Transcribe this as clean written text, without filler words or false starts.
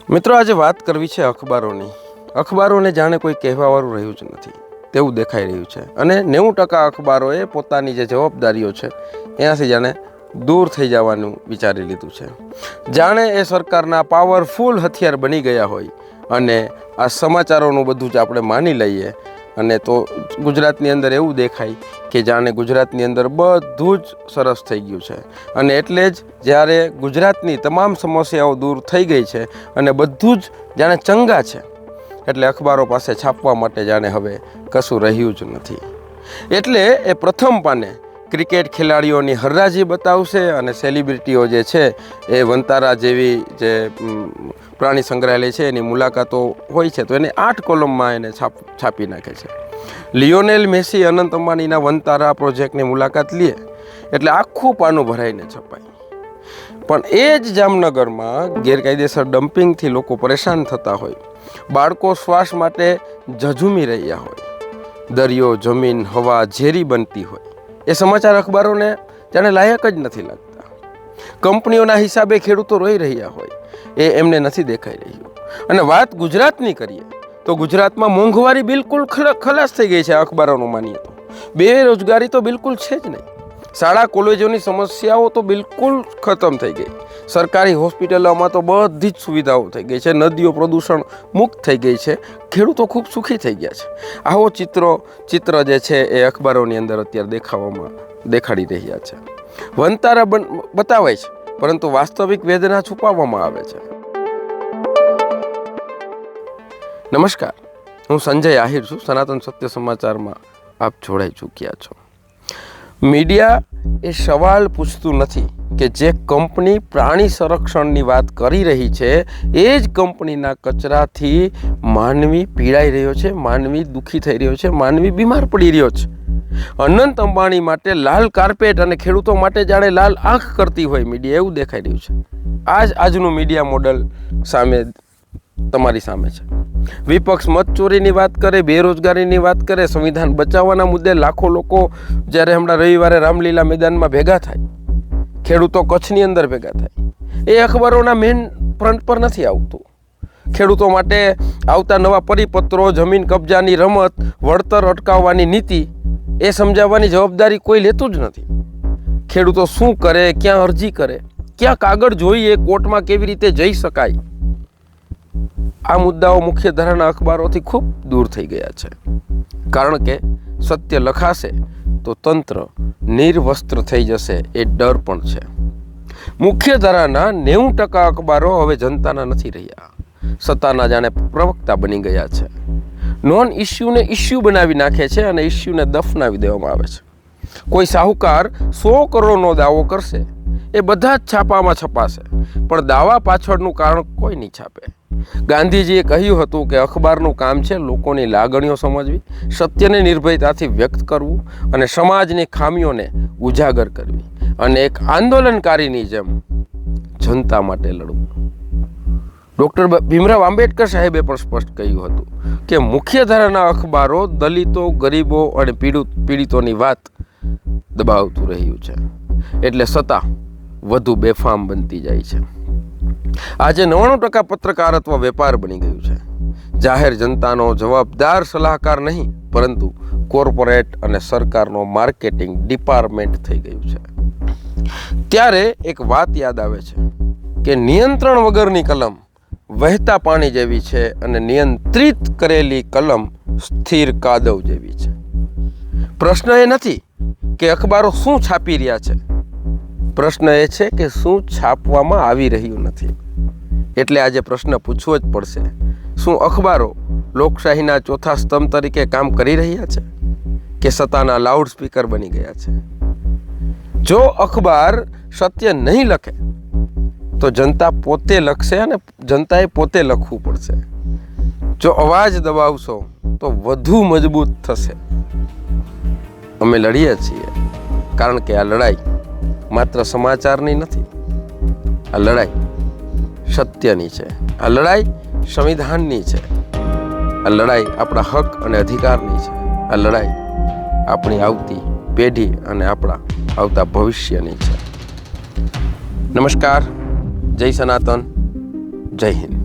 મિત્રો, આજે વાત કરવી છે અખબારોની. અખબારોને જાણે કોઈ કહેવાવાળું રહ્યું જ નથી તેવું દેખાઈ રહ્યું છે. અને 90% અખબારોએ પોતાની જે જવાબદારીઓ છે એનાથી જાણે દૂર થઈ જવાનું વિચારી લીધું છે. જાણે એ સરકારના પાવરફુલ હથિયાર બની ગયા હોય અને આ સમાચારોનું બધું જ આપણે માની લઈએ. અને તો ગુજરાતની અંદર એવું દેખાય કે જાણે ગુજરાતની અંદર બધું જ સરસ થઈ ગયું છે. અને એટલે જ જ્યારે ગુજરાતની તમામ સમસ્યાઓ દૂર થઈ ગઈ છે અને બધું જ જાણે ચંગા છે, એટલે અખબારો પાસે છાપવા માટે જાણે હવે કશું રહ્યું જ નથી. એટલે એ પ્રથમ પાને ક્રિકેટ ખેલાડીઓની હરરાજી બતાવશે અને સેલિબ્રિટીઓ જે છે એ વંતારા જેવી જે પ્રાણી સંગ્રહાલય છે એની મુલાકાતો હોય છે તો એને 8 કોલમમાં એને છાપી નાખે છે. લિયોનેલ મેસી અનંત અંબાણીના વંતારા પ્રોજેક્ટની મુલાકાત લે એટલે આખું પાનું ભરાઈને છપાય. પણ એ જ જામનગરમાં ગેરકાયદેસર ડમ્પિંગથી લોકો પરેશાન થતા હોય, બાળકો શ્વાસ માટે ઝઝૂમી રહ્યા હોય, દરિયો જમીન હવા ઝેરી બનતી હોય, એ સમાચાર અખબારોને જાણે લાયક જ નથી લાગતા. કંપનીઓના હિસાબે ખેડૂતો રોઈ રહ્યા હોય એ એમને નથી દેખાઈ રહ્યું. અને વાત ગુજરાતની કરીએ તો ગુજરાતમાં મોંઘવારી બિલકુલ ખલાસ થઈ ગઈ છે. અખબારોનું માનીએ તો બેરોજગારી તો બિલકુલ છે જ નહીં. શાળા કોલેજોની સમસ્યાઓ તો બિલકુલ ખતમ થઈ ગઈ. સરકારી હોસ્પિટલોમાં તો બધી જ સુવિધાઓ થઈ ગઈ છે. નદીઓ પ્રદૂષણ મુક્ત થઈ ગઈ છે. ખેડૂતો ખૂબ સુખી થઈ ગયા છે. આવો ચિત્ર જે છે એ અખબારોની અંદર અત્યારે દેખાડી રહ્યા છે. વંતારા બતાવાય છે પરંતુ વાસ્તવિક વેદના છુપાવવામાં આવે છે. નમસ્કાર, હું સંજય આહિર છું. સનાતન સત્ય સમાચારમાં આપ જોડાઈ ચૂક્યા છો. મીડિયા એ સવાલ પૂછતું નથી કે જે કંપની પ્રાણી સંરક્ષણની વાત કરી રહી છે એ જ કંપનીના કચરાથી માનવી પીડાઈ રહ્યો છે, માનવી દુઃખી થઈ રહ્યો છે, માનવી બીમાર પડી રહ્યો છે. અનંત અંબાણી માટે લાલ કાર્પેટ અને ખેડૂતો માટે જાણે લાલ આંખ કરતી હોય મીડિયા, એવું દેખાઈ રહ્યું છે. આજનું મીડિયા મોડલ તમારી સામે છે. વિપક્ષ મત ચોરીની વાત કરે, બેરોજગારીની વાત કરે, સંવિધાન બચાવવાના મુદ્દે લાખો લોકો જ્યારે હમણાં રવિવારે રામલીલા મેદાનમાં ભેગા થાય, ખેડૂતો કચ્છની અંદર ભેગા થાય, એ અખબારોના મેઇન ફ્રન્ટ પર નથી આવતું. ખેડૂતો માટે આવતા નવા પરિપત્રો, જમીન કબજાની રમત, વળતર અટકાવવાની નીતિ, એ સમજાવવાની જવાબદારી કોઈ લેતું જ નથી. ખેડૂતો શું કરે, ક્યાં અરજી કરે, ક્યાં કાગળ જોઈએ, કોર્ટમાં કેવી રીતે જઈ શકાય, આ મુદ્દાઓ મુખ્ય ધારાના અખબારોથી ખૂબ દૂર થઈ ગયા છે. કારણ કે સત્ય લખાશે તો તંત્ર નિર્વસ્ત્ર થઈ જશે એ ડર પણ છે. મુખ્ય ધારાના 90% અખબારો હવે જનતાના નથી રહ્યા, સત્તાના જાણે પ્રવક્તા બની ગયા છે. નોન ઇસ્યુને ઇસ્યુ બનાવી નાખે છે અને ઇસ્યુને દફનાવી દેવામાં આવે છે. કોઈ શાહુકાર 100 કરોડનો દાવો કરશે, એ બધા જ છાપામાં છપાશે, પણ દાવા પાછળનું કારણ કોઈ નહીં છાપે. ગાંધીજીએ કહ્યું હતું કે અખબારનું કામ છે લોકોની લાગણીઓ સમજવી, સત્યને નિર્ભયતાથી વ્યક્ત કરવું અને સમાજની ખામીઓને ઉજાગર કરવી અને એક આંદોલનકારીની જેમ જનતા માટે લડવું. ડૉક્ટર ભીમરાવ આંબેડકર સાહેબે પણ સ્પષ્ટ કહ્યું હતું કે મુખ્ય ધારાના અખબારો દલિતો, ગરીબો અને પીડિતોની વાત દબાવતું રહ્યું છે, એટલે સત્તા વધુ બેફામ બનતી જાય છે. આજે 99% પત્રકારત્વ વેપાર બની ગયું છે. જાહેર જનતાનો જવાબદાર સલાહકાર નહીં, પરંતુ કોર્પોરેટ અને સરકારનો માર્કેટિંગ ડિપાર્ટમેન્ટ થઈ ગયું છે. ત્યારે એક વાત યાદ આવે છે કે નિયંત્રણ વગરની કલમ વહેતા પાણી જેવી છે અને નિયંત્રિત કરેલી કલમ સ્થિર કાદવ જેવી છે. પ્રશ્ન એ નથી કે અખબારો શું છાપી રહ્યા છે, પ્રશ્ન એ છે કે શું છાપવામાં આવી રહ્યું નથી. એટલે આજે પ્રશ્ન પૂછવો જ પડશે, શું અખબારો લોકશાહીના ચોથા સ્તંભ તરીકે કામ કરી રહ્યા છે કે સત્તાના લાઉડ સ્પીકર બની ગયા છે? જો અખબાર સત્ય નહીં લખે તો જનતા પોતે લખશે અને જનતાએ પોતે લખવું પડશે. જો અવાજ દબાવશો તો વધુ મજબૂત થશે. અમે લડીએ છીએ કારણ કે આ લડાઈ માત્ર સમાચારની નથી, આ લડાઈ સત્યની છે, આ લડાઈ સંવિધાનની છે, આ લડાઈ આપણા હક અને અધિકારની છે, આ લડાઈ આપણી આવતી પેઢી અને આપણા આવતા ભવિષ્યની છે. નમસ્કાર, જય સનાતન, જય હિન્દ.